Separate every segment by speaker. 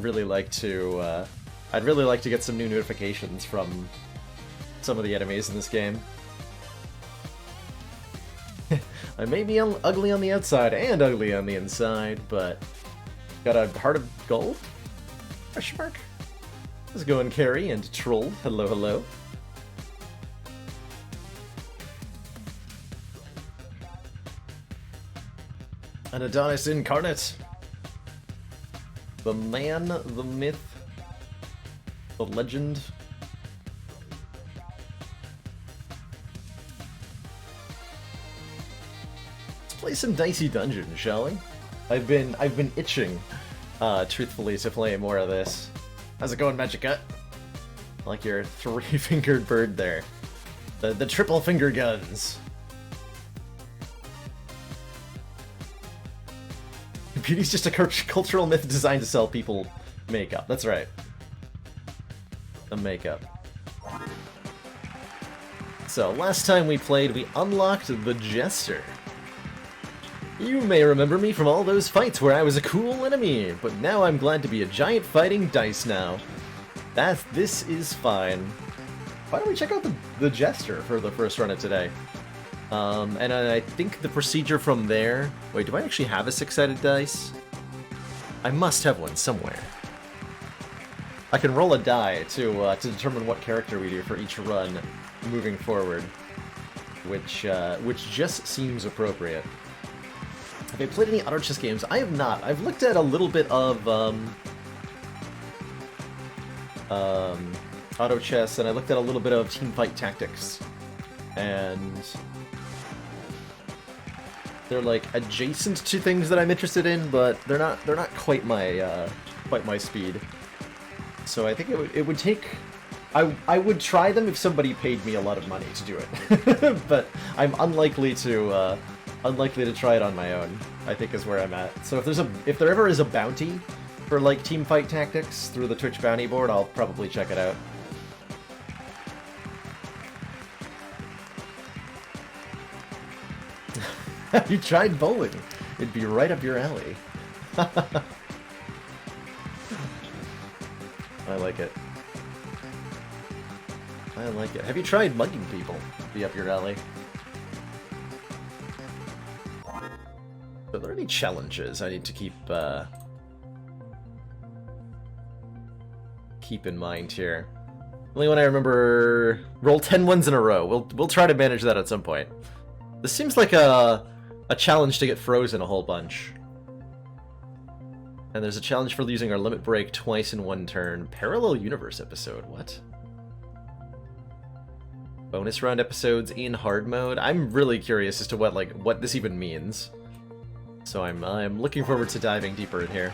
Speaker 1: really like to, I'd really like to get some new notifications from some of the enemies in this game. I may be ugly on the outside and ugly on the inside, but got a heart of gold? Question mark? How's it going, Carrie and Troll? Hello, hello. An Adonis incarnate. The man, the myth, the legend. Let's play some Dicey Dungeons, shall we? I've been itching, truthfully, to play more of this. How's it going, Magica? Like your three-fingered bird there. The triple finger guns. Beauty's just a cultural myth designed to sell people makeup. That's right. The makeup. So, last time we played, we unlocked the Jester. You may remember me from all those fights where I was a cool enemy, but now I'm glad to be a giant fighting dice now. This is fine. Why don't we check out the Jester for the first run of today? And I think the procedure from there... Wait, do I actually have a six-sided dice? I must have one somewhere. I can roll a die to determine what character we do for each run moving forward, which just seems appropriate. Have I played any auto chess games? I have not. I've looked at a little bit of auto chess, and I looked at a little bit of Teamfight Tactics, and they're like adjacent to things that I'm interested in, but they're not quite my speed. So I think it would take. I would try them if somebody paid me a lot of money to do it, but I'm unlikely to try it on my own, I think is where I'm at. So if there ever is a bounty for like Teamfight Tactics through the Twitch bounty board, I'll probably check it out. You tried bowling. It'd be right up your alley. I like it. I like it. Have you tried mugging people? Be up your alley. Are there any challenges I need to keep in mind here? Only one I remember, roll 10 ones in a row. We'll try to manage that at some point. This seems like a challenge to get frozen a whole bunch. And there's a challenge for using our limit break twice in one turn. Parallel universe episode, what? Bonus round episodes in hard mode? I'm really curious as to what this even means. So I'm looking forward to diving deeper in here.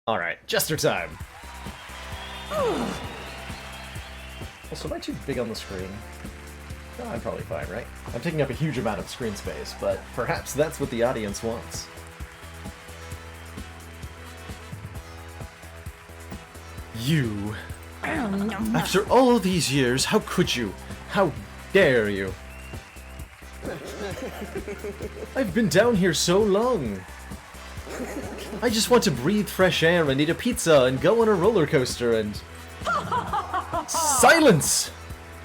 Speaker 1: Alright, Jester time! Also, am I too big on the screen? No, I'm probably fine, right? I'm taking up a huge amount of screen space, but perhaps that's what the audience wants. You... After all these years, how could you? How dare you? I've been down here so long. I just want to breathe fresh air and eat a pizza and go on a roller coaster and... Silence!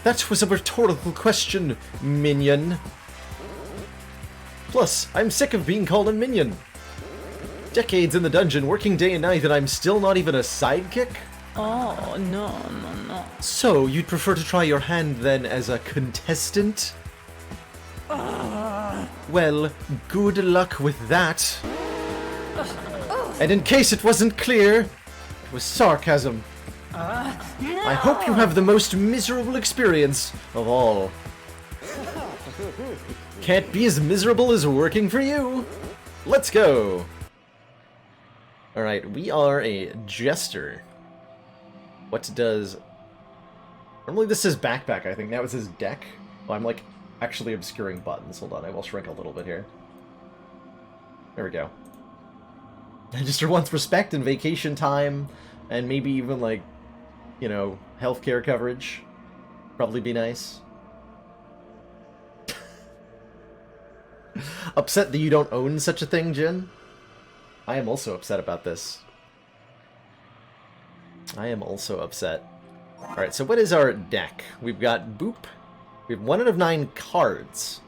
Speaker 1: That was a rhetorical question, minion. Plus, I'm sick of being called a minion. Decades in the dungeon, working day and night, and I'm still not even a sidekick?
Speaker 2: Oh, no.
Speaker 1: So, you'd prefer to try your hand then as a contestant? Well, good luck with that. And in case it wasn't clear, it was sarcasm. I hope you have the most miserable experience of all. Can't be as miserable as working for you. Let's go. Alright, we are a Jester. What does... Normally this says backpack, I think. Now it says deck. Well, I'm like actually obscuring buttons. Hold on, I will shrink a little bit here. There we go. Jester wants respect and vacation time, and maybe even like, you know, healthcare coverage. Probably be nice. Upset that you don't own such a thing, Jin? I am also upset about this. I am also upset. Alright, so what is our deck? We've got Boop. We have 1 out of 9 cards.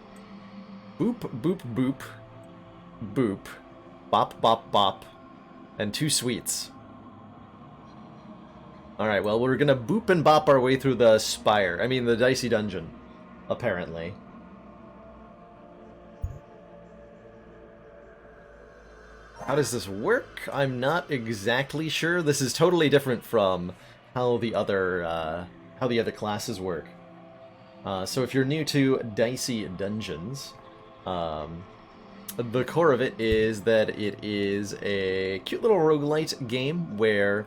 Speaker 1: Boop, boop, boop. Boop. Bop, bop, bop. And 2 sweets. Alright, well, we're gonna boop and bop our way through the spire. I mean, the Dicey Dungeon. Apparently. How does this work? I'm not exactly sure. This is totally different from how the other classes work. So if you're new to Dicey Dungeons, the core of it is that it is a cute little roguelite game where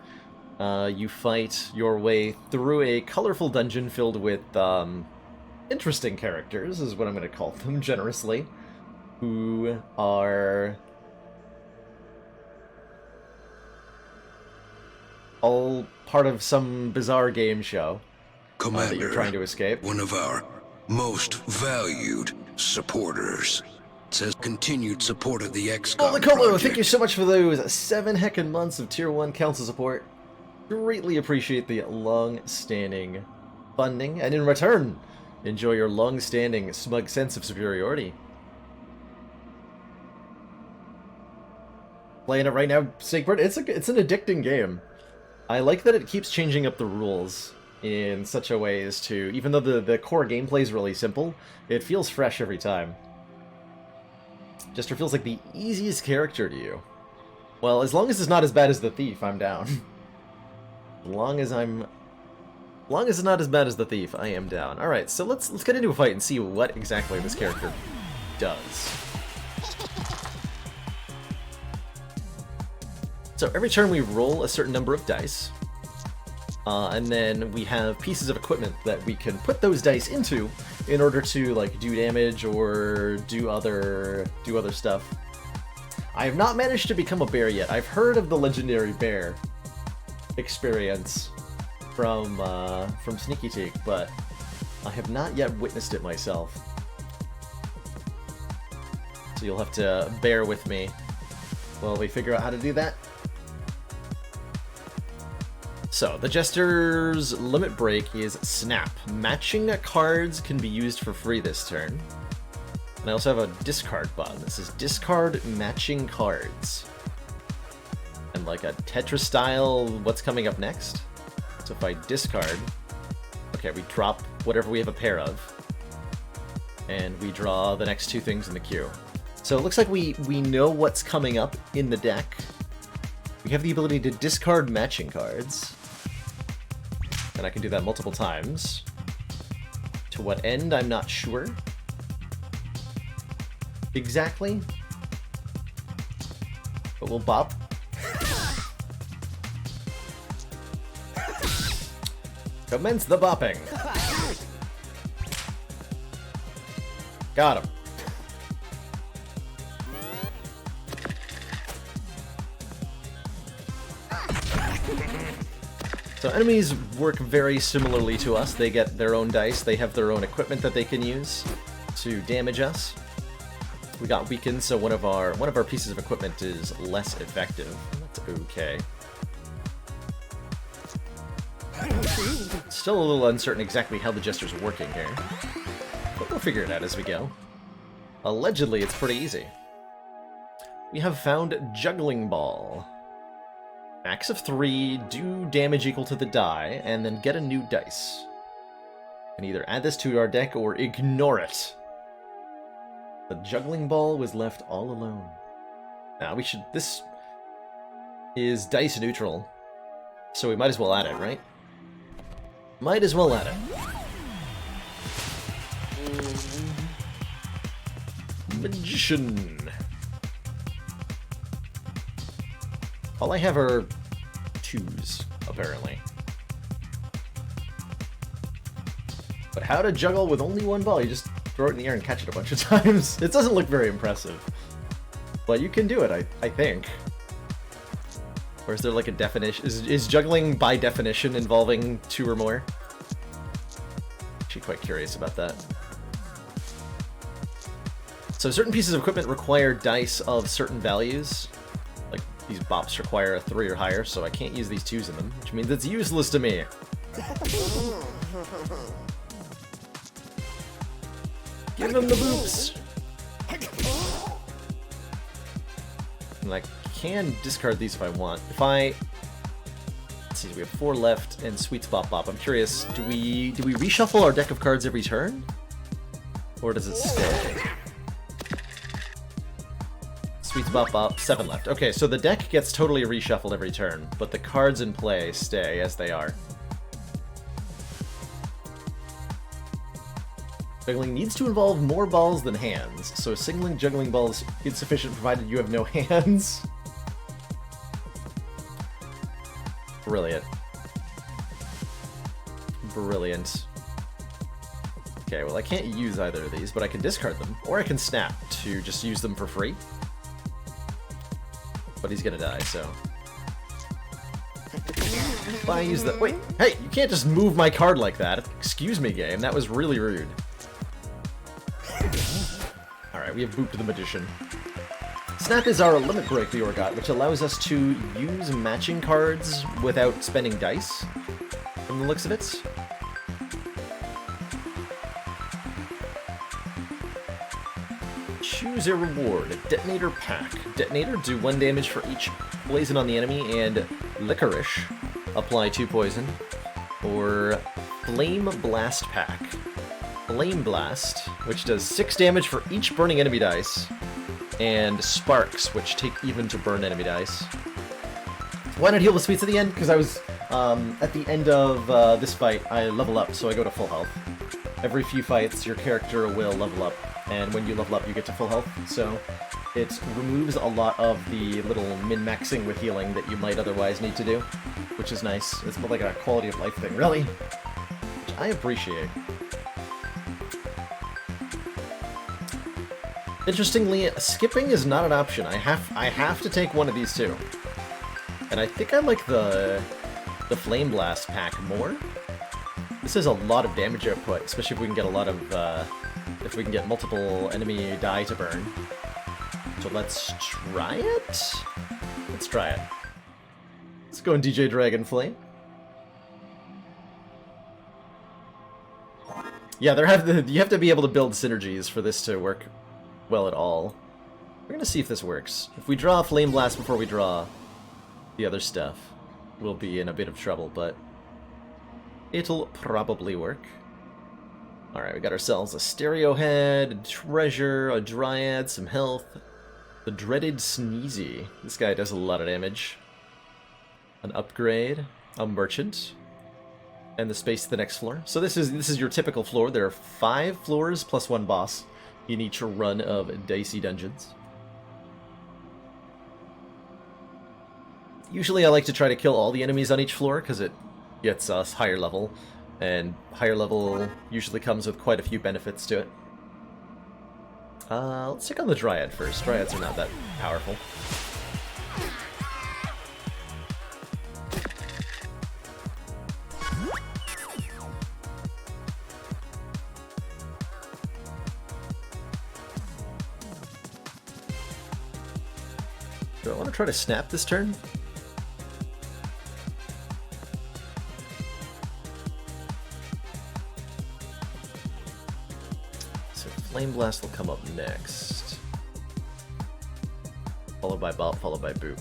Speaker 1: you fight your way through a colorful dungeon filled with interesting characters, is what I'm going to call them generously, who are all part of some bizarre game show
Speaker 2: Commander,
Speaker 1: that you're trying to escape.
Speaker 2: One of our most valued supporters says continued support of the XCOM
Speaker 1: Oh, Nicolo,
Speaker 2: project.
Speaker 1: thank you so much for those 7 heckin' months of Tier 1 council support. Greatly appreciate the long-standing funding, and in return, enjoy your long-standing smug sense of superiority. Playing it right now, Snakebird, it's an addicting game. I like that it keeps changing up the rules in such a way as to, even though the core gameplay is really simple, it feels fresh every time. Jester feels like the easiest character to you. Well, as long as it's not as bad as the Thief, I'm down. As long as it's not as bad as the Thief, I am down. Alright, so let's get into a fight and see what exactly this character does. So every turn we roll a certain number of dice, and then we have pieces of equipment that we can put those dice into in order to like do damage or do other stuff. I have not managed to become a bear yet. I've heard of the legendary bear experience from Sneaky Teak, but I have not yet witnessed it myself. So you'll have to bear with me while we figure out how to do that. So, the Jester's limit break is Snap. Matching cards can be used for free this turn. And I also have a discard button. This is discard matching cards. And like a Tetris style, what's coming up next? So if I discard, okay, we drop whatever we have a pair of. And we draw the next 2 things in the queue. So it looks like we know what's coming up in the deck. We have the ability to discard matching cards. And I can do that multiple times. To what end, I'm not sure. Exactly. But we'll bop. Commence the bopping. Got him. So enemies work very similarly to us. They get their own dice. They have their own equipment that they can use to damage us. We got weakened, so one of our pieces of equipment is less effective. That's okay. Still a little uncertain exactly how the Jester's working here, but we'll figure it out as we go. Allegedly, it's pretty easy. We have found Juggling Ball. Max of 3, do damage equal to the die, and then get a new dice. And either add this to our deck or ignore it. The Juggling Ball was left all alone. Now we should... This is dice neutral, so we might as well add it, right? Might as well add it. Magician. All I have are 2s, apparently. But how to juggle with only 1 ball? You just throw it in the air and catch it a bunch of times. It doesn't look very impressive. But you can do it, I think. Or is there like a definition? Is juggling by definition involving 2 or more? Actually quite curious about that. So certain pieces of equipment require dice of certain values. Like, these bops require a 3 or higher, so I can't use these 2s in them, which means it's useless to me. Give him the boops! And I can discard these if I want. If I... Let's see, we have 4 left, and Sweets Bop Bop. I'm curious, do we reshuffle our deck of cards every turn? Or does it stay? Sweets Bop Bop, 7 left. Okay, so the deck gets totally reshuffled every turn, but the cards in play stay as they are. Juggling needs to involve more balls than hands, so singling Juggling Ball is insufficient provided you have no hands. Brilliant. Brilliant. Okay, well I can't use either of these, but I can discard them, or I can snap to just use them for free. But he's gonna die, so... If I use the... Wait! Hey! You can't just move my card like that! Excuse me, game. That was really rude. Alright, we have Boop the Magician. Snap is our limit break we got, which allows us to use matching cards without spending dice, from the looks of it. Choose a reward. Detonator Pack. Detonator, do 1 damage for each poison on the enemy, and Licorice, apply 2 poison. Or Flame Blast Pack. Flame Blast, which does 6 damage for each burning enemy dice, and Sparks, which take even to burn enemy dice. Why not heal the Sweets at the end? Because I was, at the end of this fight, I level up, so I go to full health. Every few fights, your character will level up, and when you level up, you get to full health, so it removes a lot of the little min-maxing with healing that you might otherwise need to do, which is nice. It's more like a quality of life thing, really, which I appreciate. Interestingly, skipping is not an option. I have to take one of these two. And I think I like the Flame Blast pack more. This has a lot of damage output, especially if we can get a lot of if we can get multiple enemy die to burn. So let's try it. Let's try it. Let's go and DJ Dragonflame. Yeah, you have to be able to build synergies for this to work well at all. We're gonna see if this works. If we draw Flame Blast before we draw the other stuff, we'll be in a bit of trouble, but it'll probably work. Alright, we got ourselves a Stereo Head, a Treasure, a Dryad, some health, the Dreaded Sneezy. This guy does a lot of damage. An Upgrade, a Merchant, and the space to the next floor. So this is your typical floor. There are 5 floors plus 1 boss in each run of Dicey Dungeons. Usually I like to try to kill all the enemies on each floor, because it gets us higher level, and higher level usually comes with quite a few benefits to it. Let's check on the Dryad first. Dryads are not that powerful. Do I want to try to snap this turn? So Flame Blast will come up next. Followed by Bop, followed by Boop.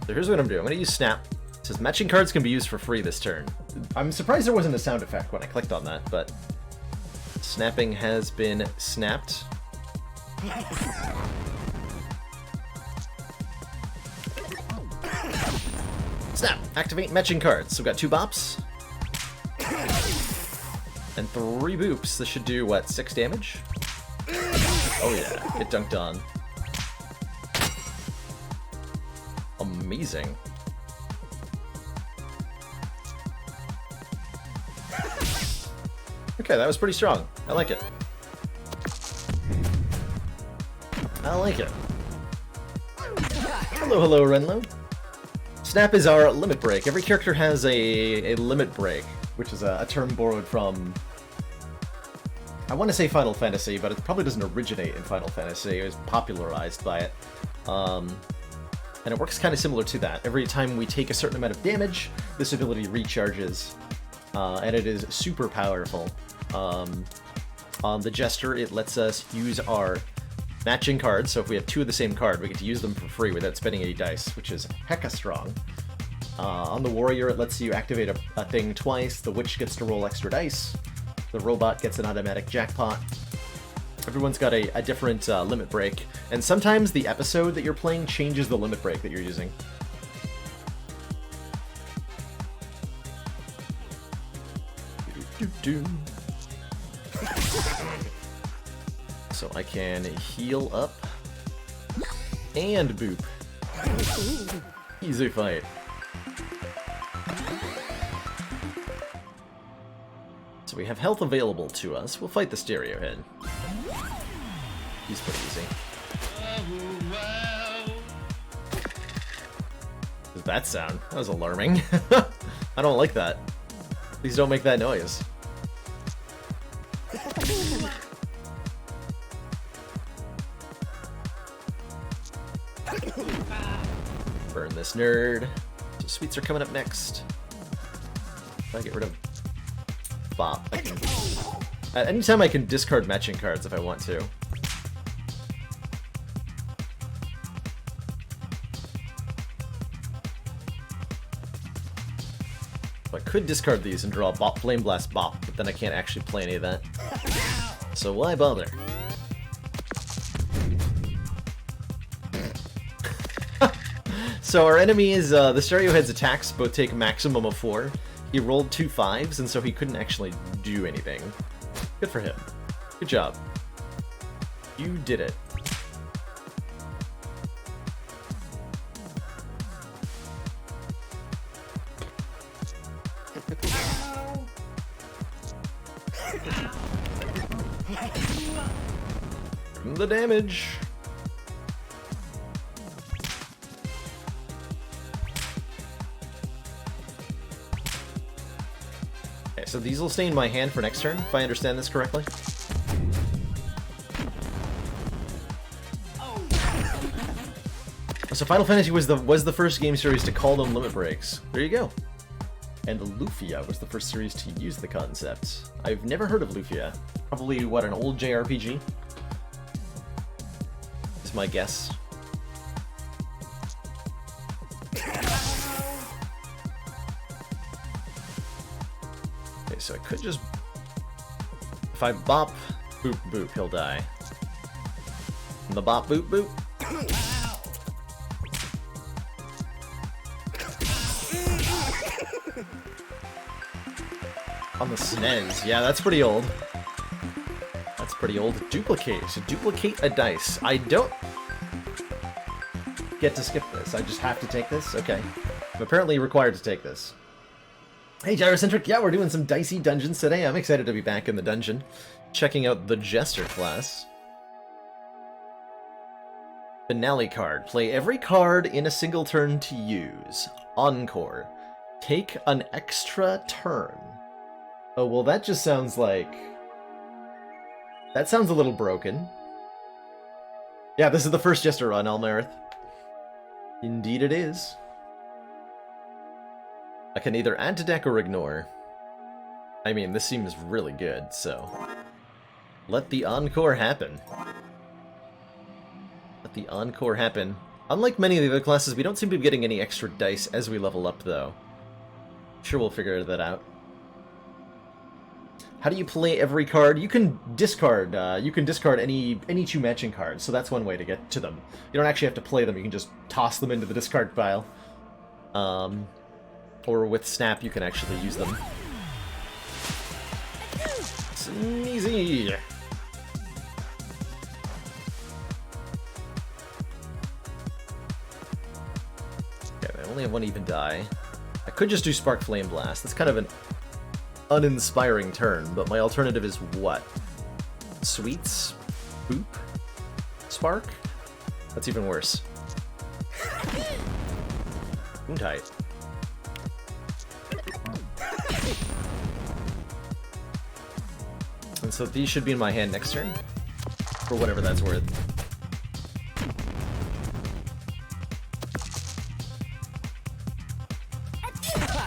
Speaker 1: So here's what I'm doing. I'm going to use Snap. It says matching cards can be used for free this turn. I'm surprised there wasn't a sound effect when I clicked on that, but snapping has been snapped. Snap! Activate matching cards. So we've got 2 bops. And 3 boops. This should do, what, 6 damage? Oh yeah, get dunked on. Amazing. Okay, that was pretty strong. I like it. I like it. Hello, hello, Renlo. Snap is our limit break. Every character has a limit break, which is a term borrowed from I want to say Final Fantasy, but it probably doesn't originate in Final Fantasy. It was popularized by it. And it works kind of similar to that. Every time we take a certain amount of damage, this ability recharges, and it is super powerful. On the Jester, it lets us use our matching cards, so if we have two of the same card, we get to use them for free without spending any dice, which is hecka strong. On the Warrior, it lets you activate a thing twice, the Witch gets to roll extra dice, the Robot gets an automatic jackpot. Everyone's got a different limit break, and sometimes the episode that you're playing changes the limit break that you're using. So I can heal up and boop. Easy fight. So we have health available to us. We'll fight the stereo head. He's pretty easy. What does that sound? That was alarming. I don't like that. Please don't make that noise. Burn this nerd. So sweets are coming up next. If I get rid of Bop, I can... anytime I can discard matching cards if I want to. I could discard these and draw Bop, Flame Blast Bop, but then I can't actually play any of that. So why bother? So our enemy is, the Stereo Head's attacks both take a maximum of 4. He rolled 2 5s, and so he couldn't actually do anything. Good for him. Good job. You did it. The damage. Okay, so these will stay in my hand for next turn, if I understand this correctly. So Final Fantasy was the first game series to call them limit breaks. There you go. And Lufia was the first series to use the concept. I've never heard of Lufia. Probably, what, an old JRPG? Is my guess. Okay, so I could just... If I bop, boop, boop, he'll die. And the bop, boop, boop. On the SNES. Yeah, that's pretty old. That's pretty old. Duplicate. So duplicate a dice. I don't get to skip this. I just have to take this? Okay. I'm apparently required to take this. Hey, Gyrocentric. Yeah, we're doing some Dicey Dungeons today. I'm excited to be back in the dungeon. Checking out the Jester class. Finale card. Play every card in a single turn to use. Encore. Take an extra turn. Oh, well, that just sounds like... That sounds a little broken. Yeah, this is the first Jester run, Almerith. Indeed it is. I can either add to deck or ignore. I mean, this seems really good, so... Let the Encore happen. Let the Encore happen. Unlike many of the other classes, we don't seem to be getting any extra dice as we level up, though. Sure, we'll figure that out. How do you play every card? You can discard. Any 2 matching cards, so that's one way to get to them. You don't actually have to play them. You can just toss them into the discard pile. Or with Snap, you can actually use them. Sneezy. Okay, I only have 1 even die. I could just do Spark Flame Blast. That's kind of an uninspiring turn, but my alternative is what? Sweets? Boop? Spark? That's even worse. Tight. And so these should be in my hand next turn. For whatever that's worth.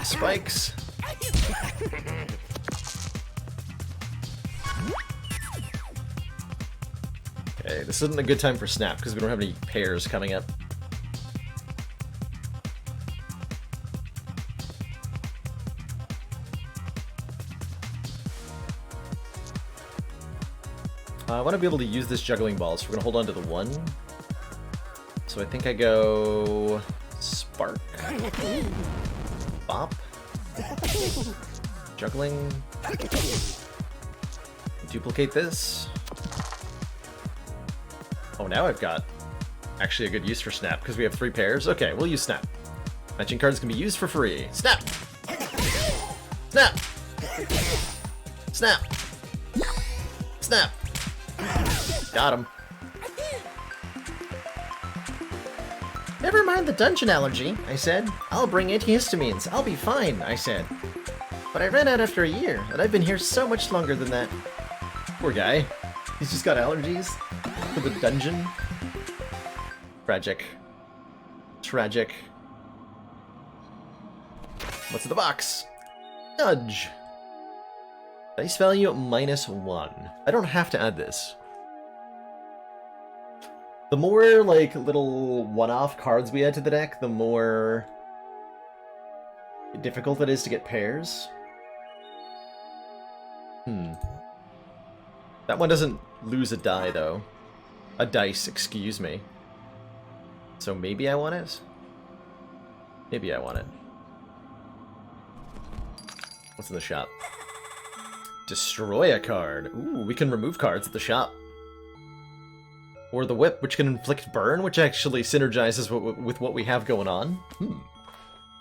Speaker 1: Spikes. Okay, this isn't a good time for Snap because we don't have any pairs coming up. I want to be able to use this Juggling Ball, so we're going to hold on to the 1. So I think I go... Spark. Bop. Juggling. Duplicate this. Oh, now I've got actually a good use for Snap, because we have 3 pairs. Okay, we'll use Snap. Matching cards can be used for free. Snap! Snap! Snap! Snap! Got him. Never mind the dungeon allergy, I said. I'll bring antihistamines. I'll be fine, I said. But I ran out after a year, and I've been here so much longer than that. Poor guy. He's just got allergies for the dungeon. Tragic. Tragic. What's in the box? Nudge. Dice value -1. I don't have to add this. The more, like, little one-off cards we add to the deck, the more difficult it is to get pairs. That one doesn't lose a die, though. A dice, excuse me. So maybe I want it? Maybe I want it. What's in the shop? Destroy a card. Ooh, we can remove cards at the shop. Or the whip, which can inflict burn, which actually synergizes with what we have going on.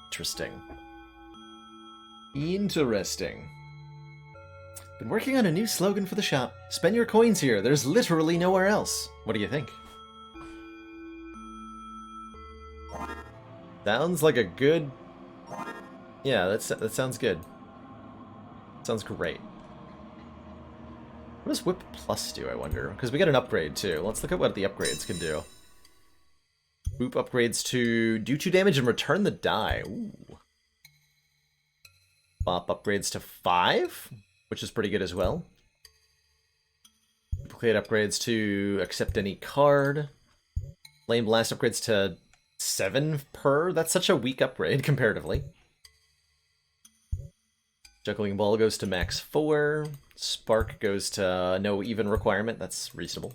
Speaker 1: Interesting. Interesting. Been working on a new slogan for the shop. Spend your coins here. There's literally nowhere else. What do you think? Sounds like a good... Yeah, that sounds good. Sounds great. What does Whip Plus do, I wonder? Because we get an upgrade, too. Let's look at what the upgrades can do. Boop upgrades to do 2 damage and return the die. Ooh. Bop upgrades to 5, which is pretty good as well. Duplicate upgrades to accept any card. Flame Blast upgrades to 7 per. That's such a weak upgrade, comparatively. Juggling Ball goes to max 4. Spark goes to no even requirement. That's reasonable.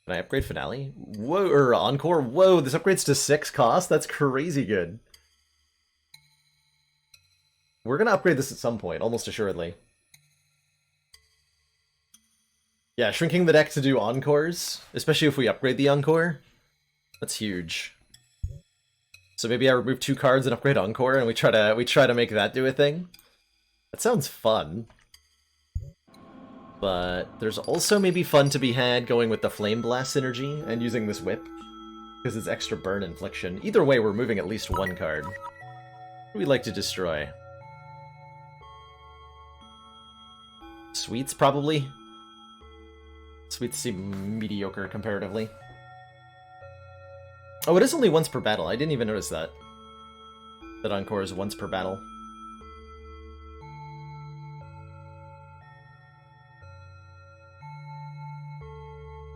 Speaker 1: Can I upgrade Finale? Whoa, or Encore? Whoa, this upgrades to 6 cost? That's crazy good. We're gonna upgrade this at some point, almost assuredly. Yeah, shrinking the deck to do Encores, especially if we upgrade the Encore. That's huge. So maybe I remove 2 cards and upgrade Encore, and we try to make that do a thing. That sounds fun. But there's also maybe fun to be had going with the Flame Blast synergy and using this whip, because it's extra burn infliction. Either way, we're moving at least 1 card. What do we like to destroy? Sweets, probably? Sweets seem mediocre comparatively. Oh, it is only once per battle. I didn't even notice that. That Encore is once per battle.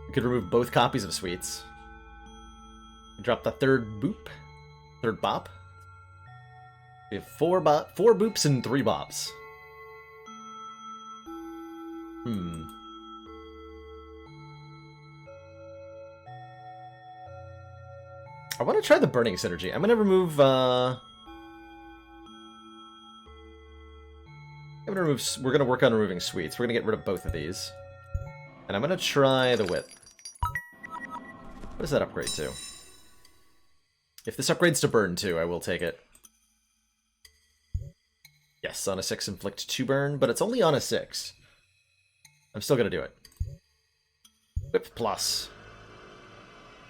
Speaker 1: We could remove both copies of Sweets. Drop the 3rd boop. 3rd bop. We have 4 boops and 3 bops. I want to try the burning synergy. I'm going to remove, we're going to work on removing Sweets. We're going to get rid of both of these. And I'm going to try the whip. What does that upgrade to? If this upgrades to burn too, I will take it. Yes, on a 6 inflict 2 burn, but it's only on a 6. I'm still going to do it. Whip Plus.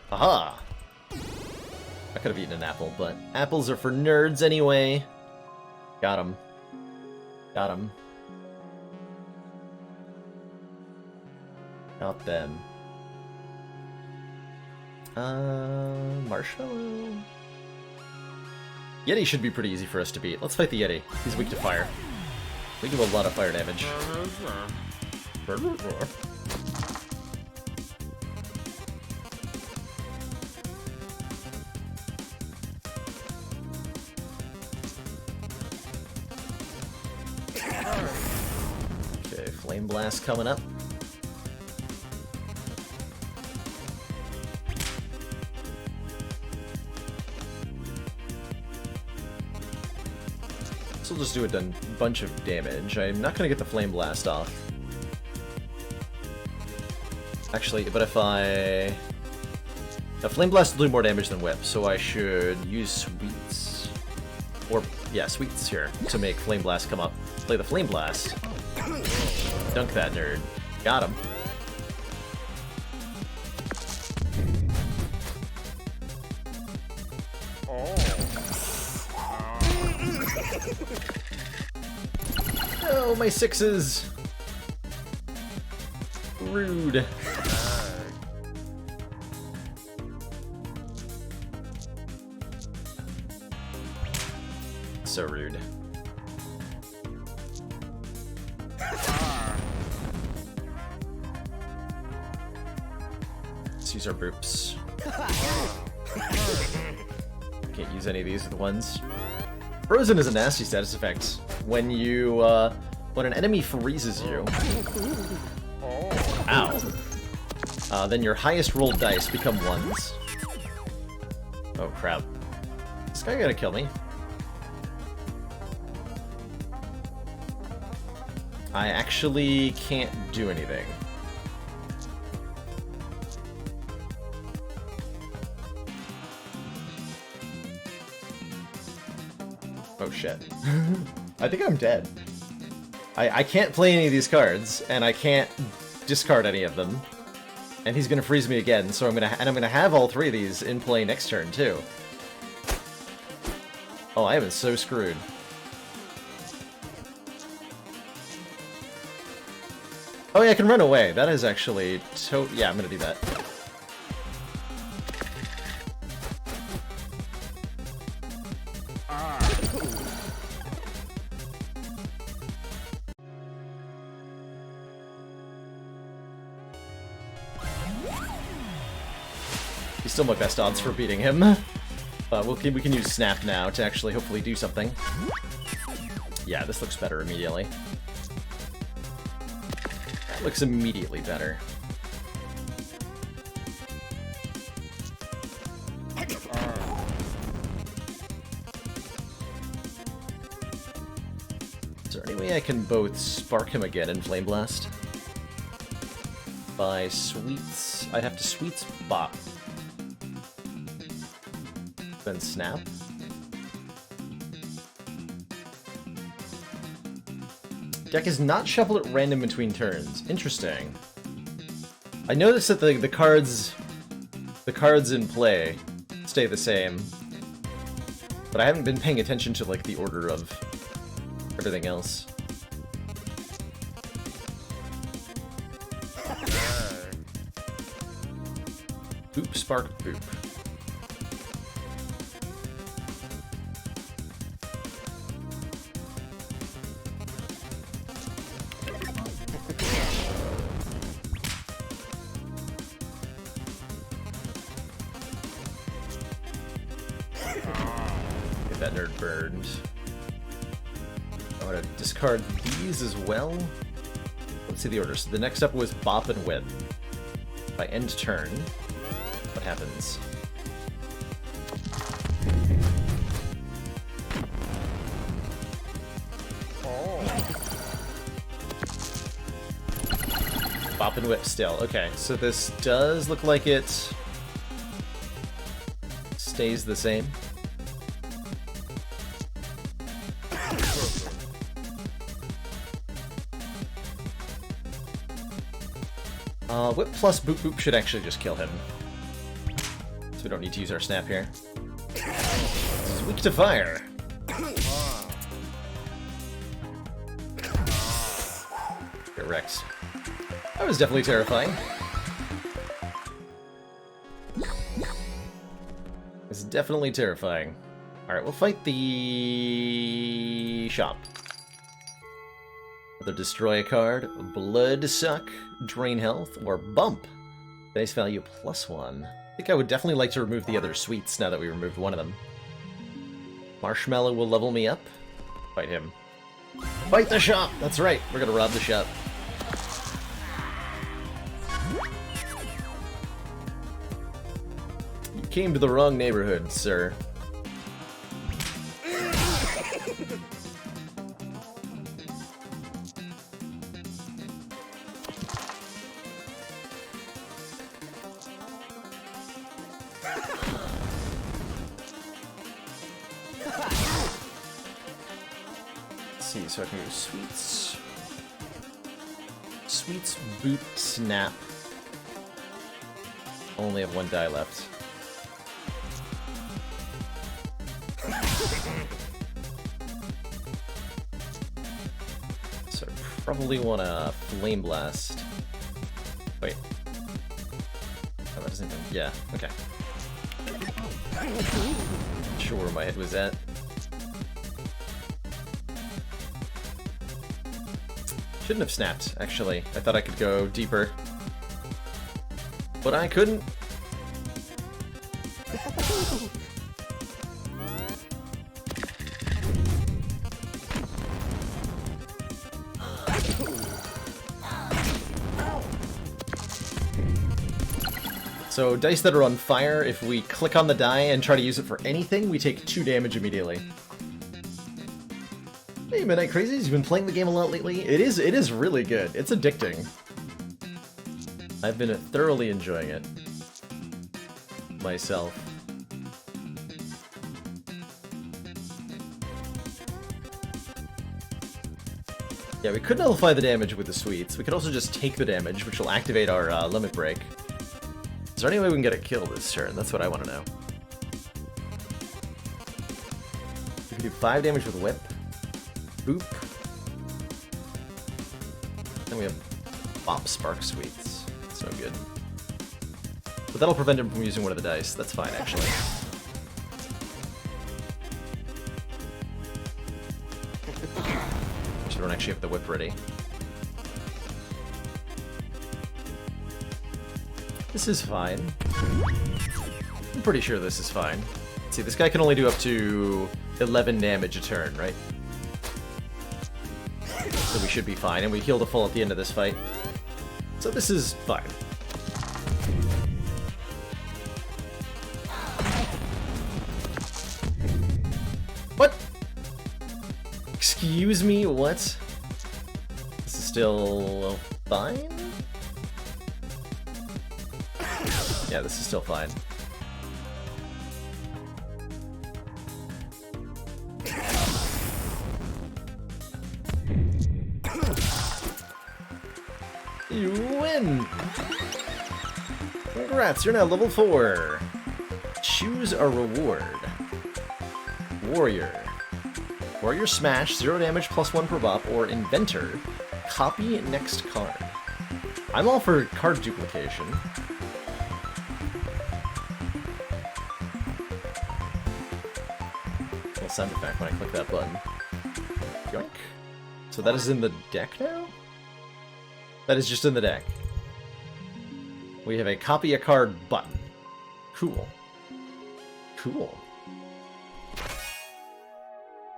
Speaker 1: Aha! I could have eaten an apple, but apples are for nerds anyway. Got him. Got him. Not them. Marshmallow. Yeti should be pretty easy for us to beat. Let's fight the Yeti. He's weak to fire. We do a lot of fire damage. Okay, Flame Blast coming up. This will just do a bunch of damage. I'm not gonna get the Flame Blast off. Actually, but if I... A Flame Blast will do more damage than Whip, so I should use Sweets. Or, yeah, Sweets here to make Flame Blast come up. Play the Flame Blast. Dunk that nerd. Got him. Oh, my sixes! Rude. So rude. Let's use our boops. Can't use any of these with ones. Frozen is a nasty status effect. When you, when an enemy freezes you... Ow. Then your highest rolled dice become ones. Oh crap. This guy gonna kill me. I actually can't do anything. Oh shit. I think I'm dead. I can't play any of these cards, and I can't discard any of them. And he's gonna freeze me again, so I'm gonna have all three of these in play next turn too. Oh, I am so screwed. Oh yeah, I can run away. That is actually yeah, I'm gonna do that. He's still my best odds for beating him. We can use Snap now to actually hopefully do something. Yeah, this looks better immediately. That looks immediately better. Is there any way I can both spark him again and Flame Blast? By Sweets... I'd have to Sweets Bop. Then Snap. Deck is not shuffled at random between turns. Interesting. I noticed that the cards in play stay the same, but I haven't been paying attention to like the order of everything else. Boop, spark, boop. Get that nerd burned. I want to discard these as well. Let's see the order. So the next up was Bop and Whip. By end turn, what happens? Bop and Whip still. Okay, so this does look like it stays the same. Whip plus Boop Boop should actually just kill him. So we don't need to use our Snap here. This is weak to fire. Get Rex. That was definitely terrifying. It's definitely terrifying. Alright, we'll fight the shop. Either destroy a card, blood suck, drain health, or bump. Base value +1. I think I would definitely like to remove the other sweets now that we removed one of them. Marshmallow will level me up. Fight him. Fight the shop! That's right, we're gonna rob the shop. You came to the wrong neighborhood, sir. So I can go sweets. Sweets, boot, snap. Only have one die left. So I probably want a flame blast. Wait. Oh, that doesn't even... Yeah, okay. Not sure where my head was at. Shouldn't have snapped, actually. I thought I could go deeper. But I couldn't. So, dice that are on fire, if we click on the die and try to use it for anything, we take 2 damage immediately. Hey, Midnight Crazies, you've been playing the game a lot lately? It is really good. It's addicting. I've been thoroughly enjoying it. Myself. Yeah, we could nullify the damage with the sweets. We could also just take the damage, which will activate our limit break. Is there any way we can get a kill this turn? That's what I want to know. We can do 5 damage with Whip. Boop. Then we have Bop Spark Sweets. So good. But that'll prevent him from using one of the dice. That's fine, actually. So we don't actually have the whip ready. This is fine. I'm pretty sure this is fine. See, this guy can only do up to 11 damage a turn, right? So we should be fine, and we heal the full at the end of this fight. So this is fine. What? Excuse me, what? This is still fine? Yeah, this is still fine. You win! Congrats, you're now level 4. Choose a reward. Warrior. Warrior Smash, 0 damage +1 per bop, or Inventor. Copy next card. I'm all for card duplication. Little sound effect when I click that button. Yoink. So that is in the deck now? That is just in the deck. We have a copy a card button. Cool. Cool.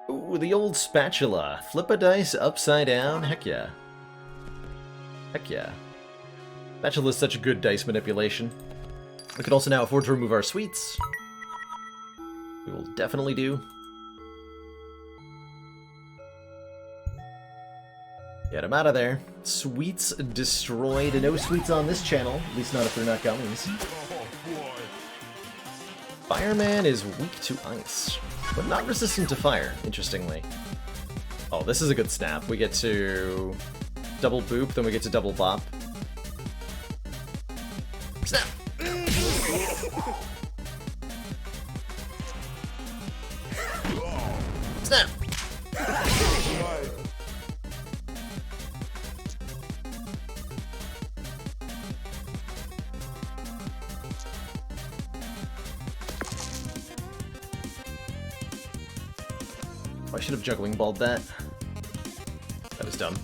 Speaker 1: Ooh, the old spatula. Flip a dice upside down. Heck yeah. Heck yeah. Spatula is such a good dice manipulation. We can also now afford to remove our sweets. We will definitely do. Get them out of there. Sweets destroyed. No sweets on this channel. At least not if they're not gummies. Fireman is weak to ice, but not resistant to fire, interestingly. Oh, this is a good snap. We get to double boop, then we get to double bop. Snap! Snap! I should have juggling balled that. That was dumb.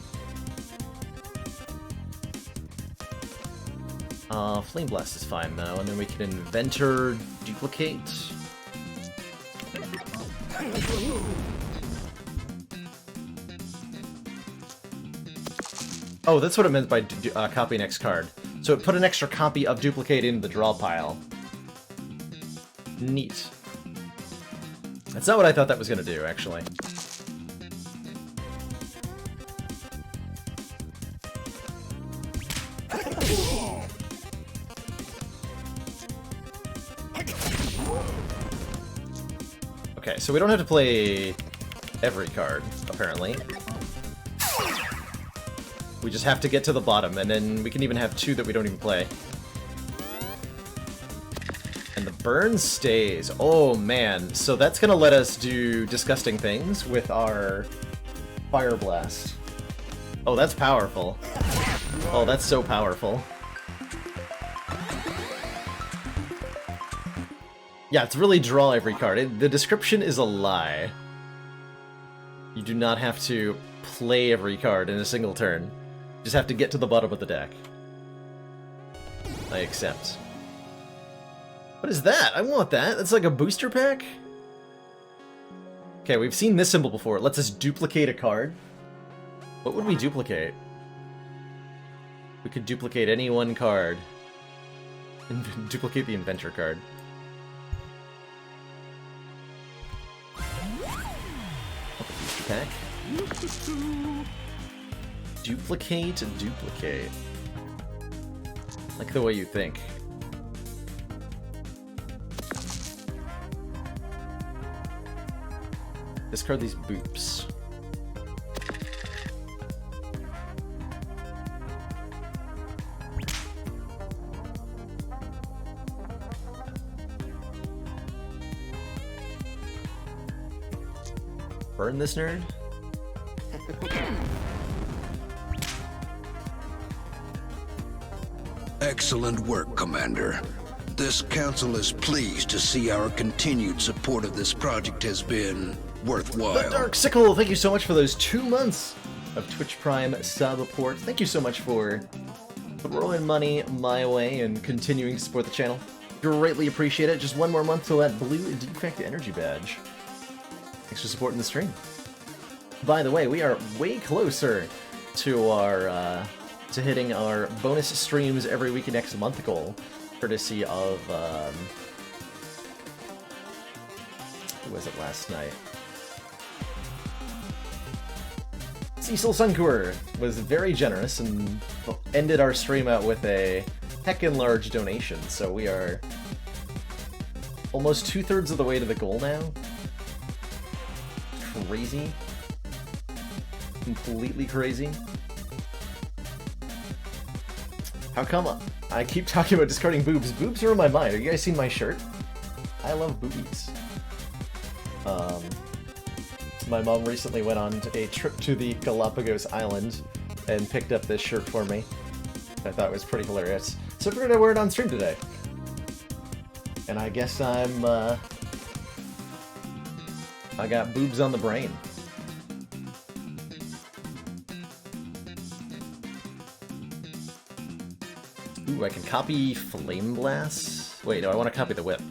Speaker 1: Flame Blast is fine though, and then we can Inventor Duplicate. Oh, that's what it meant by copy next card. So it put an extra copy of Duplicate in the draw pile. Neat. That's not what I thought that was going to do, actually. Okay, so we don't have to play every card, apparently. We just have to get to the bottom, and then we can even have two that we don't even play. And the burn stays. Oh, man. So that's going to let us do disgusting things with our Fire Blast. Oh, that's powerful. Oh, that's so powerful. Yeah, it's really draw every card. The description is a lie. You do not have to play every card in a single turn. You just have to get to the bottom of the deck. I accept. What is that? I want that. That's like a booster pack? Okay, we've seen this symbol before. It lets us duplicate a card. What would we duplicate? We could duplicate any one card. And duplicate the Inventor card. Booster pack. Duplicate, duplicate. Like the way you think. Discard these boops. Burn this nerd?
Speaker 2: Excellent work, Commander. This council is pleased to see our continued support of this project has been worthwhile.
Speaker 1: The Dark Sickle, thank you so much for those 2 months of Twitch Prime sub-support. Thank you so much for throwing money my way and continuing to support the channel. Greatly appreciate it. Just one more month till that blue defect energy badge. Thanks for supporting the stream. By the way, we are way closer to our to hitting our bonus streams every week next month goal, courtesy of who was it last night? Cecil Sunkur was very generous and ended our stream out with a heckin' large donation, so we are almost 2/3 of the way to the goal now. Crazy. Completely crazy. How come I keep talking about discarding boobs? Boobs are in my mind. Have you guys seen my shirt? I love boobies. My mom recently went on a trip to the Galapagos Island and picked up this shirt for me. I thought it was pretty hilarious. So we're gonna wear it on stream today. And I guess I got boobs on the brain. Ooh, I can copy Flame Blast? Wait, no, I want to copy the whip.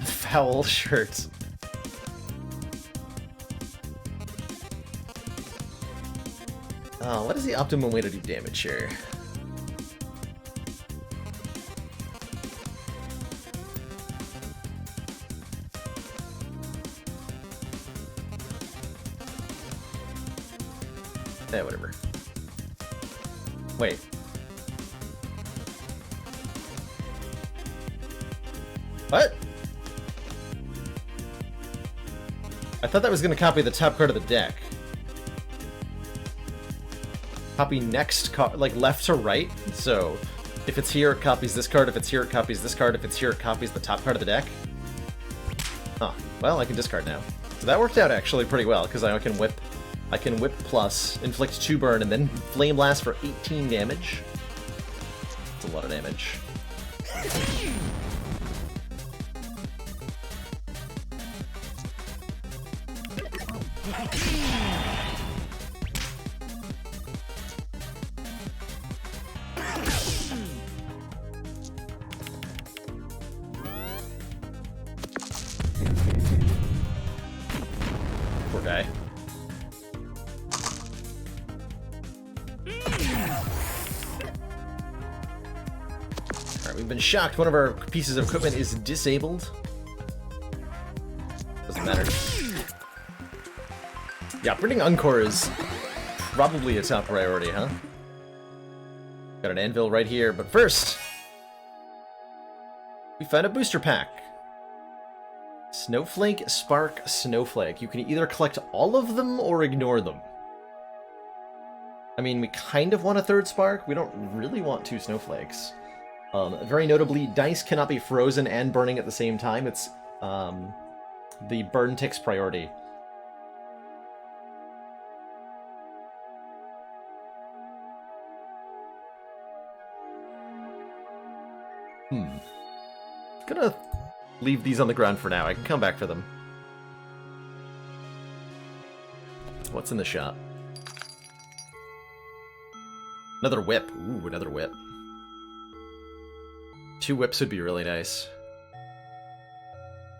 Speaker 1: Foul shirts. What is the optimum way to do damage here? Whatever. Wait. What? I thought that was going to copy the top card of the deck. Copy next card, like left to right. So, if it's here, it copies this card. If it's here, it copies this card. If it's here, it copies the top card of the deck. Oh, well, I can discard now. So that worked out actually pretty well, because I can whip plus, inflict 2 burn, and then Flame Blast for 18 damage. It's a lot of damage. Poor guy. Alright, we've been shocked. One of our pieces of equipment is disabled. Doesn't matter. Yeah, printing Encore is probably a top priority, huh? Got an anvil right here, but first, we found a booster pack. Snowflake, Spark, Snowflake. You can either collect all of them or ignore them. I mean, we kind of want a third Spark. We don't really want 2 Snowflakes. Very notably, dice cannot be frozen and burning at the same time. It's the burn tick's priority. Gonna leave these on the ground for now. I can come back for them. What's in the shop? Another whip. Ooh, another whip. 2 whips would be really nice.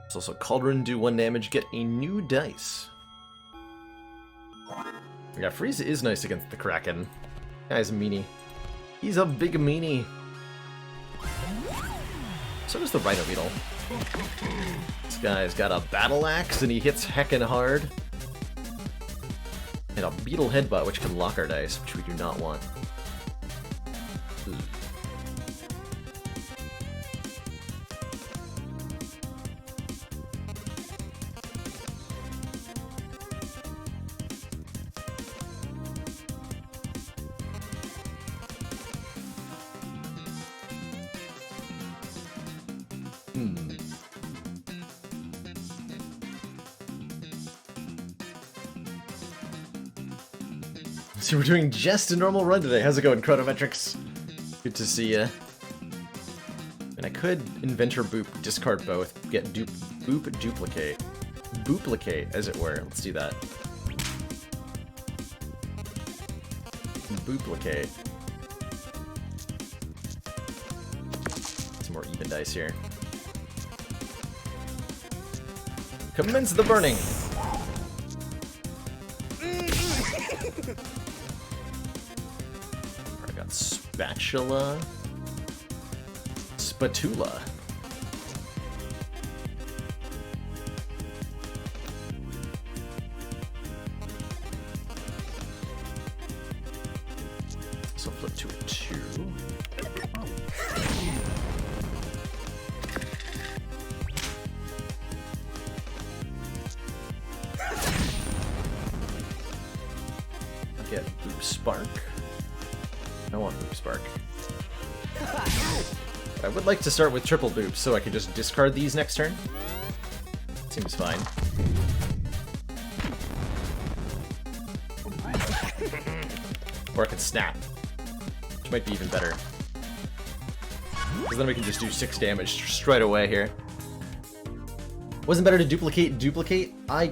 Speaker 1: There's also Cauldron, do 1 damage, get a new dice. Yeah, Freeze is nice against the Kraken. Guy's a meanie. He's a big meanie. So does the Rhino Beetle. This guy's got a battle axe and he hits heckin' hard. And a beetle headbutt, which can lock our dice, which we do not want. So we're doing just a normal run today. How's it going, Chronometrics? Good to see ya. And I could Inventor Boop, discard both, get Boop Duplicate. Booplicate, as it were. Let's do that. Booplicate. Some more even dice here. Commence the burning! I got spatula. Spatula. So flip to a 2. Get Boop Spark. I want Boop Spark. I would like to start with triple Boops so I can just discard these next turn. Seems fine. Or I can Snap, which might be even better. Because then we can just do 6 damage straight away here. Wasn't better to duplicate? I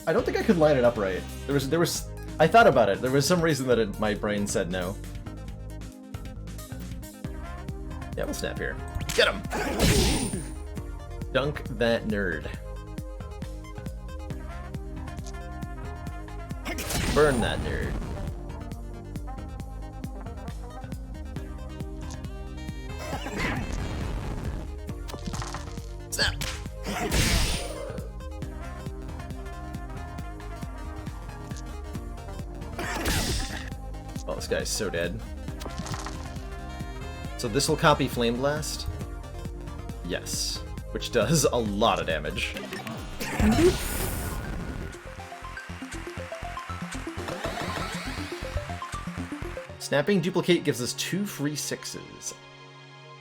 Speaker 1: don't think I could line it up right. There was I thought about it. There was some reason that my brain said no. Yeah, we'll snap here. Get him! Dunk that nerd. Burn that nerd. Snap! Oh, this guy's so dead. So this will copy Flame Blast? Yes. Which does a lot of damage. Snapping Duplicate gives us 2 free 6s.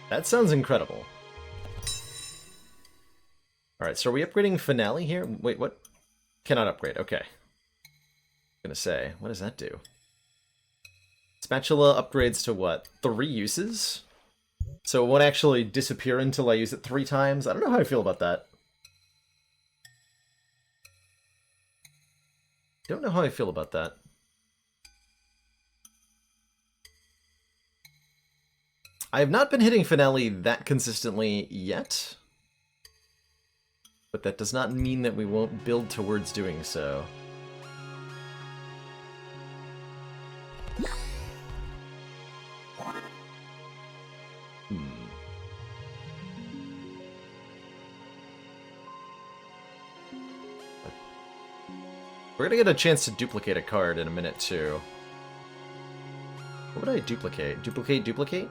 Speaker 1: That sounds incredible. Alright, so are we upgrading Finale here? Wait, what? Cannot upgrade, okay. Gonna say, what does that do? Spatula upgrades to what? 3 uses? So it won't actually disappear until I use it 3 times? I don't know how I feel about that. Don't know how I feel about that. I have not been hitting finale that consistently yet. But that does not mean that we won't build towards doing so. We're gonna get a chance to duplicate a card in a minute, too. What would I duplicate? Duplicate?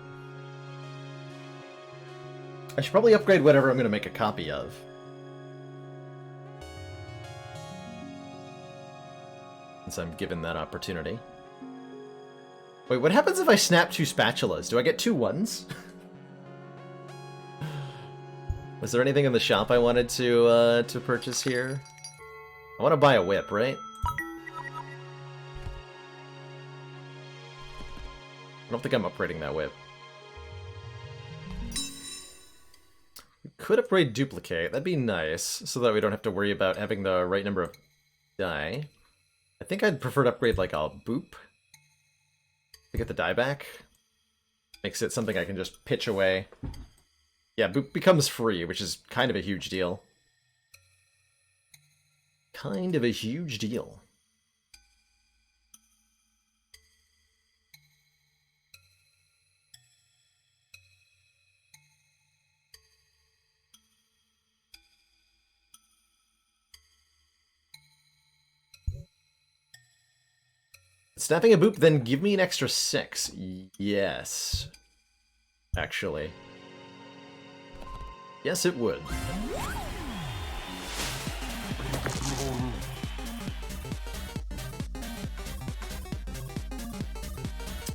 Speaker 1: I should probably upgrade whatever I'm gonna make a copy of. Since I'm given that opportunity. Wait, what happens if I snap 2 spatulas? Do I get 2 ones? Was there anything in the shop I wanted to purchase here? I want to buy a whip, right? I don't think I'm upgrading that whip. We could upgrade duplicate. That'd be nice, so that we don't have to worry about having the right number of die. I think I'd prefer to upgrade like a boop to get the die back. Makes it something I can just pitch away. Yeah, boop becomes free, which is kind of a huge deal. Kind of a huge deal. Snapping a boop, then give me an extra 6. Yes. Actually. Yes, it would.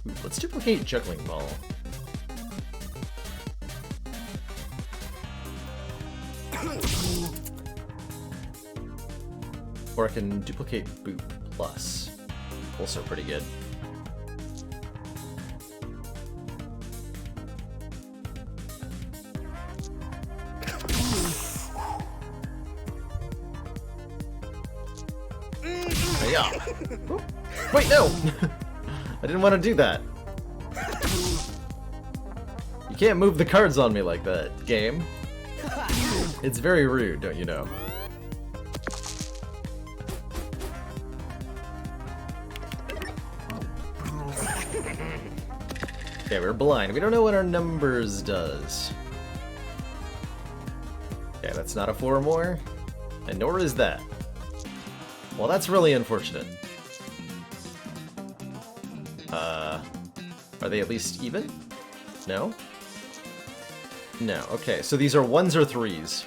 Speaker 1: Ooh, let's duplicate Juggling Ball. Or I can duplicate Boop Plus. Also pretty good. Yeah. Wait, no! I didn't want to do that. You can't move the cards on me like that, game. It's very rude, don't you know? Okay, we're blind. We don't know what our numbers does. Okay, that's not a 4 or more. And nor is that. Well, that's really unfortunate. Are they at least even? No? No, okay, so these are 1s or 3s.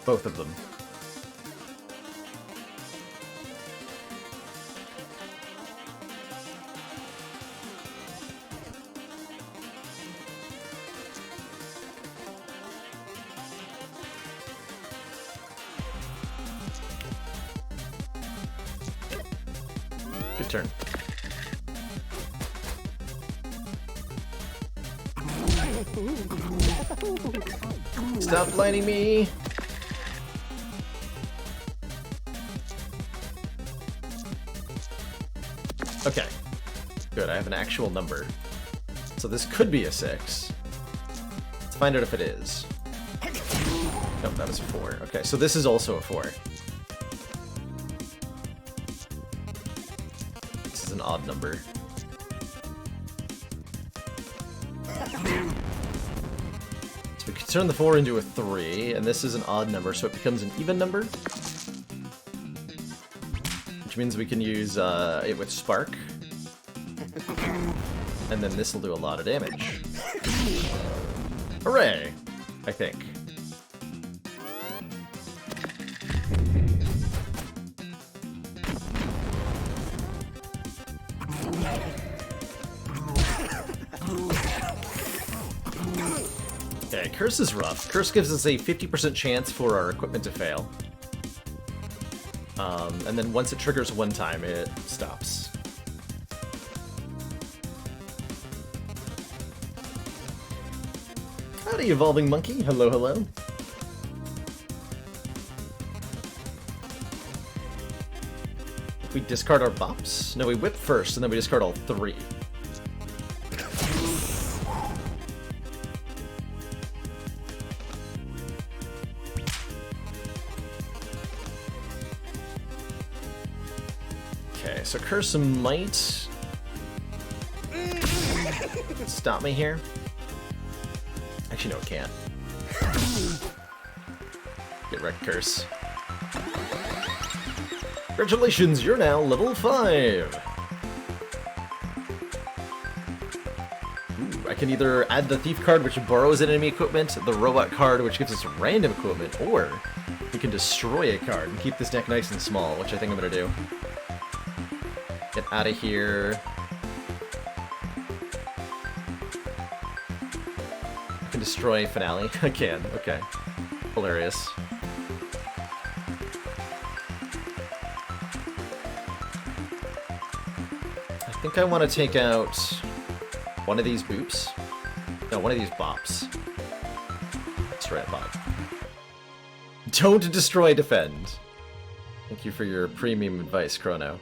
Speaker 1: Both of them. Good turn. Stop blinding me! Okay. Good, I have an actual number. So this could be a 6. Let's find out if it is. Nope, that was a 4. Okay, so this is also a 4. This is an odd number. So we could turn the 4 into a 3, and this is an odd number, so it becomes an even number. Which means we can use it with Spark. And then this will do a lot of damage. Hooray! I think. Okay, Curse is rough. Curse gives us a 50% chance for our equipment to fail. And then once it triggers one time, it stops. Howdy, Evolving Monkey. Hello, hello. We discard our bops? No, we whip first, and then we discard all 3. Okay, so Curse might stop me here. Actually, no, it can't. Get wrecked, Curse. Congratulations, you're now level 5! Ooh, I can either add the Thief card, which borrows enemy equipment, the Robot card, which gives us random equipment, or we can destroy a card and keep this deck nice and small, which I think I'm gonna do. Get out of here. I can destroy Finale. I can, okay. Hilarious. I think I want to take out one of these boops. No, one of these bops. Destroy a bop. Don't destroy, defend. Thank you for your premium advice, Chrono.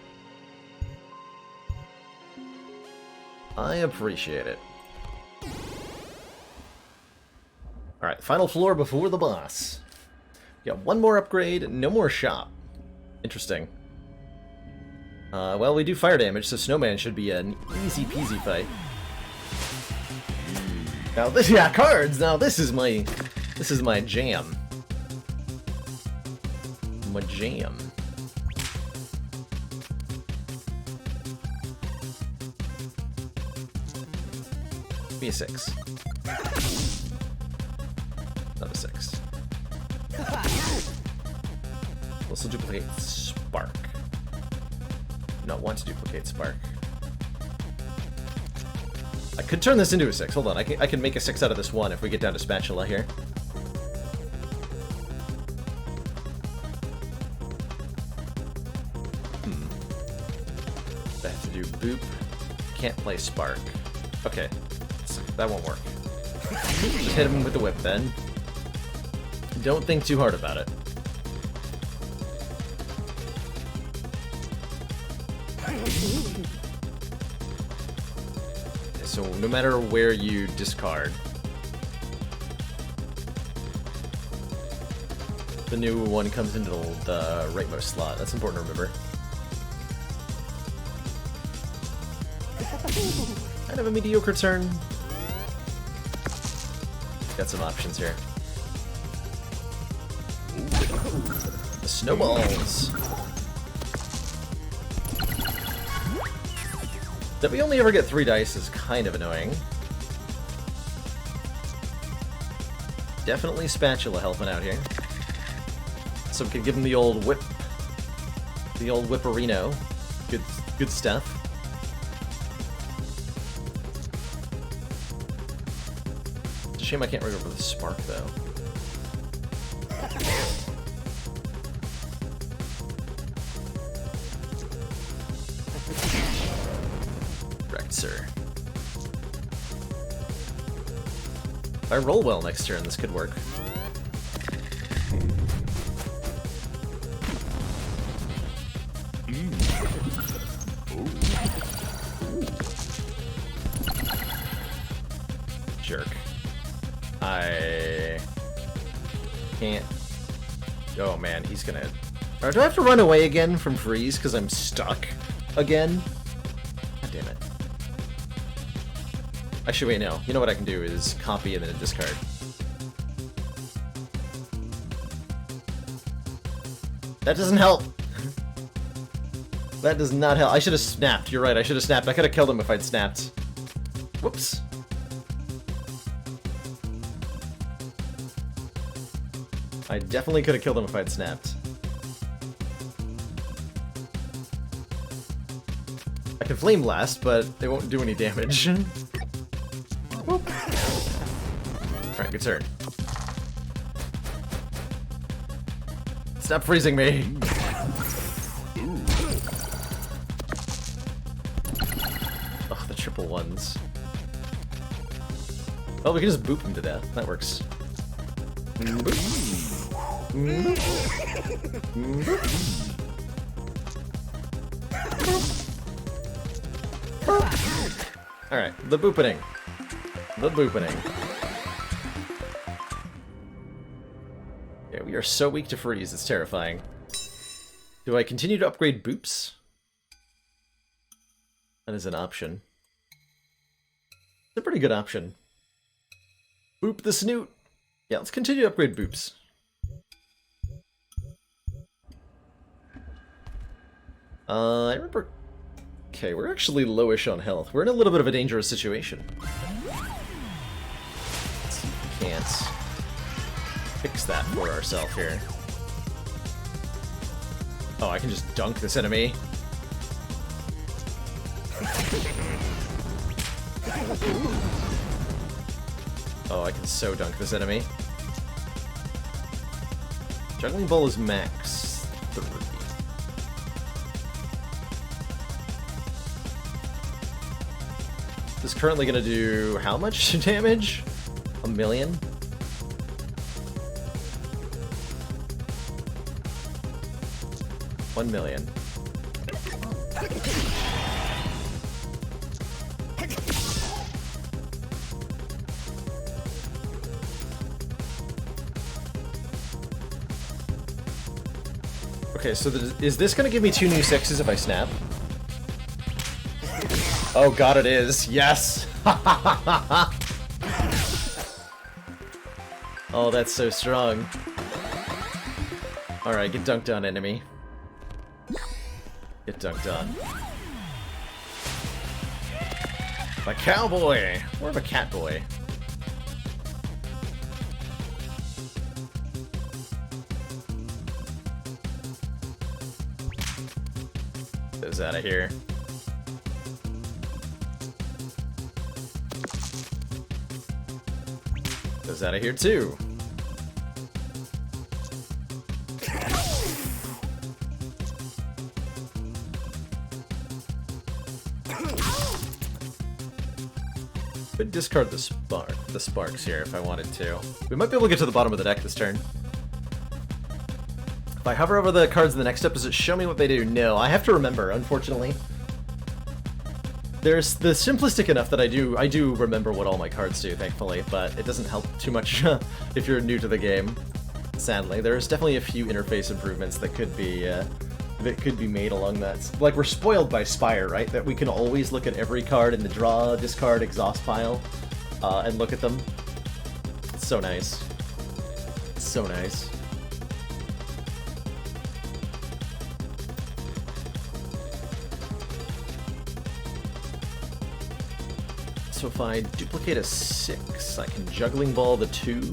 Speaker 1: I appreciate it. Alright, final floor before the boss. We got one more upgrade, no more shop. Interesting. Well, we do fire damage, so Snowman should be an easy-peasy fight. Now this, yeah, cards! Now this is my jam. My jam. Give me a 6. Not a 6. Also duplicate Spark. Not want to duplicate Spark. I could turn this into a 6. Hold on, I can make a 6 out of this one if we get down to Spatula here. I have to do boop. Can't play Spark. Okay, so that won't work. Just hit him with the whip then. Don't think too hard about it. So no matter where you discard, the new one comes into the rightmost slot. That's important to remember. Kind of a mediocre turn. Got some options here. The snowballs. That we only ever get 3 dice is kind of annoying. Definitely Spatula helping out here. So we can give him the old whip. The old whipperino. Good stuff. It's a shame I can't remember the Spark, though. Sir. If I roll well next turn, this could work. Jerk. I can't. Oh man, he's gonna. Or do I have to run away again from freeze because I'm stuck again? God damn it. Actually, wait, no. You know what I can do is copy and then discard. That doesn't help. That does not help. I should have snapped. You're right, I should have snapped. I could have killed him if I'd snapped. Whoops. I definitely could have killed him if I'd snapped. I can Flame Blast, but they won't do any damage. Alright, good turn. Stop freezing me! Oh, the triple ones. Oh, we can just boop him to death. That works. Alright, the boopening. The boopening. Yeah, we are so weak to freeze, it's terrifying. Do I continue to upgrade boops? That is an option. It's a pretty good option. Boop the snoot! Yeah, let's continue to upgrade boops. I remember... Okay, we're actually lowish on health. We're in a little bit of a dangerous situation. Let's see if we can't fix that for ourselves here. Oh, I can just dunk this enemy. Oh, I can so dunk this enemy. Juggling Ball is max 3. This is currently gonna do how much damage? 1 million? $1 million. Okay, so is this gonna give me 2 new 6s if I snap? Oh god, it is. Yes! Oh, that's so strong. Alright, get dunked on, enemy. Get dunked on. A cowboy! More of a cat boy. Goes out of here. Goes out of here too. Could discard the sparks here if I wanted to. We might be able to get to the bottom of the deck this turn. If I hover over the cards in the next step, does it show me what they do? No, I have to remember, unfortunately. There's the simplistic enough that I do remember what all my cards do, thankfully, but it doesn't help too much if you're new to the game. Sadly, there's definitely a few interface improvements that could be made along that. Like, we're spoiled by Spire, right? That we can always look at every card in the draw, discard, exhaust pile, and look at them. It's so nice. It's so nice. So if I duplicate a 6, I can Juggling Ball the 2.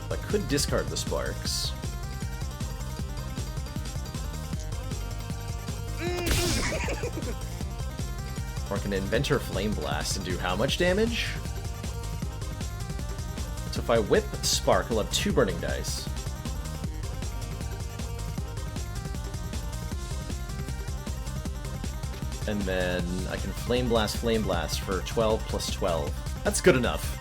Speaker 1: I could discard the sparks. Or I can Inventor Flame Blast and do how much damage? So if I whip Spark, I'll have 2 burning dice. And then I can Flame Blast for 12 plus 12. That's good enough.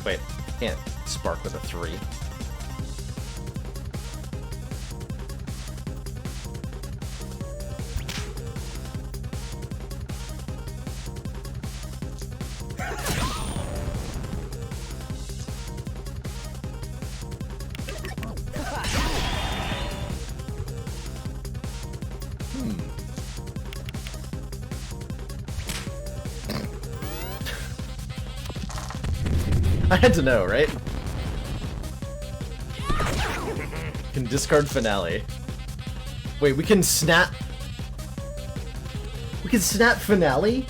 Speaker 1: Wait, can't Spark with a 3. I had to know, right? Can discard Finale. Wait, we can snap... We can snap Finale?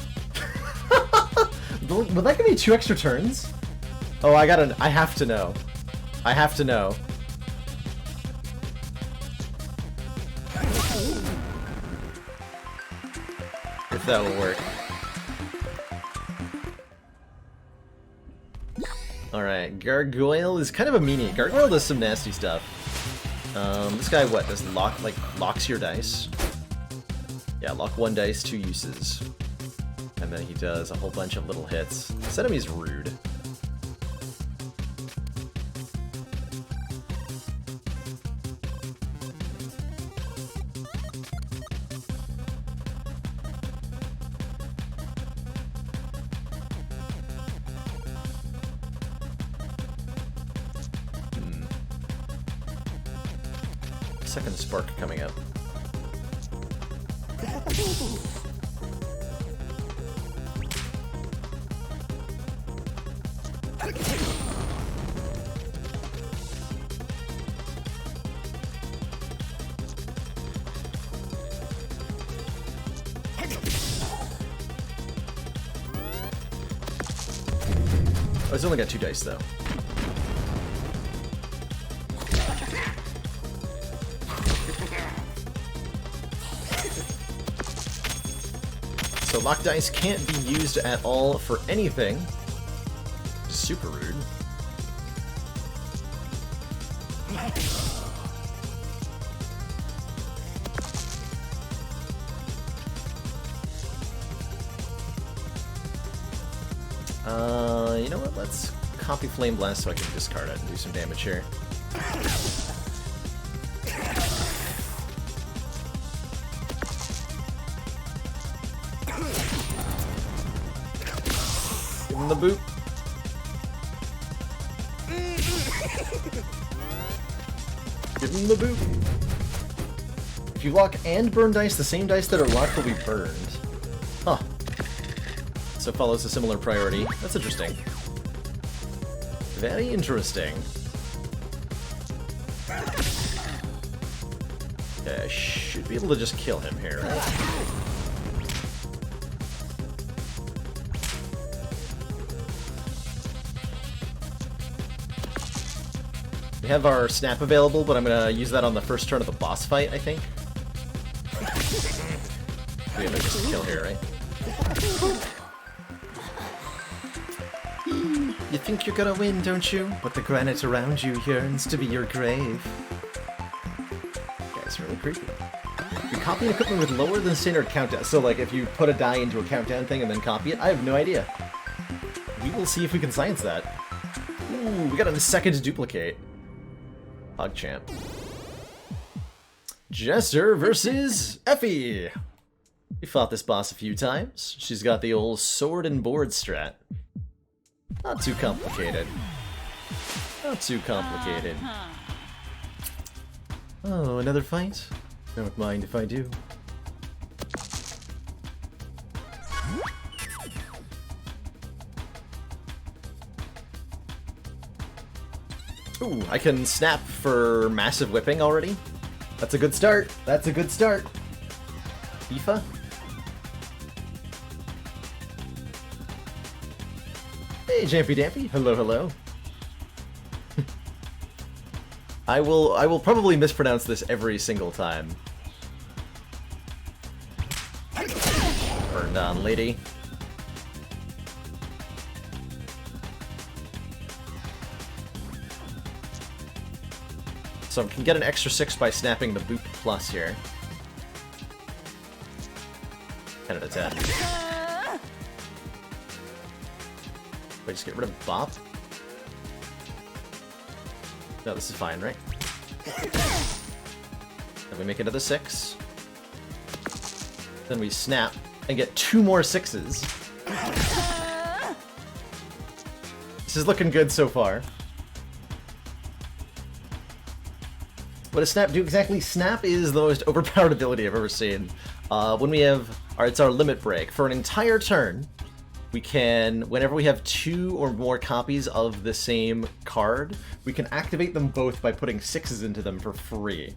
Speaker 1: Will that give me 2 extra turns? Oh, I have to know. I have to know. If that will work. Alright, Gargoyle is kind of a meanie. Gargoyle does some nasty stuff. This guy, what, does locks your dice? Yeah, lock one dice, 2 uses. And then he does a whole bunch of little hits. This enemy's rude. Second spark coming up. Oh, it's only got 2 dice though. So lock dice can't be used at all for anything. Super rude. You know what? Let's copy Flame Blast so I can discard it and do some damage here. Give him the boot. Give him the boot. If you lock and burn dice, the same dice that are locked will be burned. Huh. So follows a similar priority. That's interesting. Very interesting. Okay, I should be able to just kill him here, right? We have our snap available, but I'm gonna use that on the first turn of the boss fight, I think. We have to just kill here, right? You think you're gonna win, don't you? But the granite around you yearns to be your grave. That's really creepy. You copy an equipment with lower than standard countdown. So, like, if you put a die into a countdown thing and then copy it, I have no idea. We will see if we can science that. Ooh, we got a second to duplicate. PogChamp. Jester versus Effie. We fought this boss a few times. She's got the old sword and board strat. Not too complicated. Not too complicated. Oh, another fight? Don't mind if I do. Ooh, I can snap for massive whipping already. That's a good start. That's a good start. FIFA? Hey, Jampy Dampy. Hello, hello. I will probably mispronounce this every single time. Burned on, lady. So I can get an extra 6 by snapping the Boop Plus here. 10 out of 10. Wait, just get rid of Bop? No, this is fine, right? Then we make another 6. Then we snap and get 2 more 6s. This is looking good so far. What does snap do exactly? Snap is the most overpowered ability I've ever seen. When we have... it's our limit break. For an entire turn, we can, whenever we have 2 or more copies of the same card, we can activate them both by putting 6s into them for free.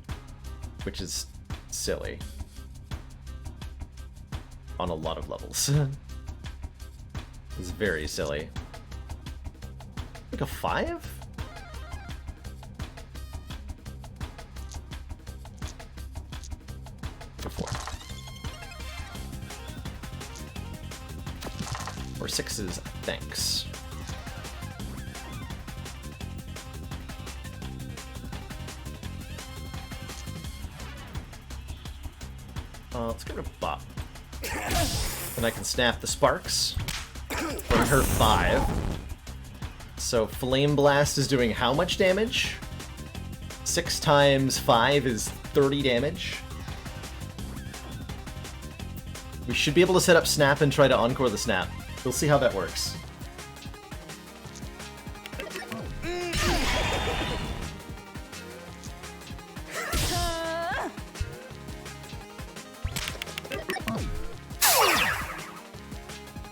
Speaker 1: Which is silly. On a lot of levels. It's very silly. Like a 5? A 4. Or 6s, thanks. Let's go to Bop. Then I can snap the sparks. Bring her 5. So Flame Blast is doing how much damage? 6 times 5 is 30 damage. We should be able to set up Snap and try to encore the Snap. We'll see how that works.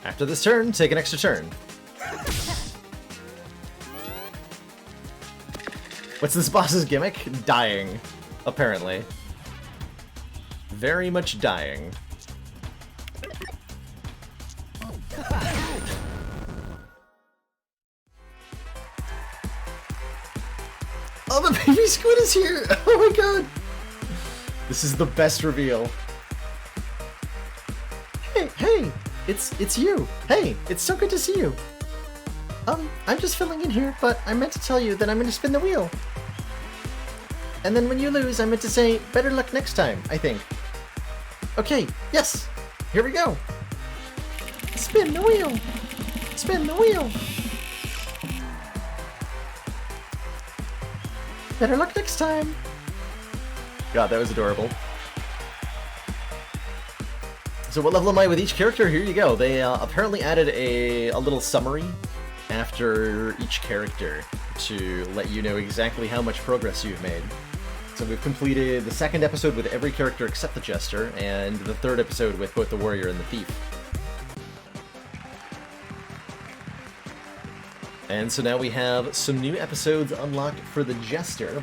Speaker 1: After this turn, take an extra turn. What's this boss's gimmick? Dying, apparently. Very much dying. Oh, the baby squid is here! Oh my god! This is the best reveal. Hey! It's you! Hey, it's so good to see you! I'm just filling in here, but I meant to tell you that I'm gonna spin the wheel. And then when you lose, I meant to say, better luck next time, I think. Okay, yes! Here we go! Spin the wheel! Spin the wheel! Better luck next time! God, that was adorable. So what level am I with each character? Here you go. They apparently added a little summary after each character to let you know exactly how much progress you've made. So we've completed the 2nd episode with every character except the Jester, and the 3rd episode with both the Warrior and the Thief. And so now we have some new episodes unlocked for the Jester.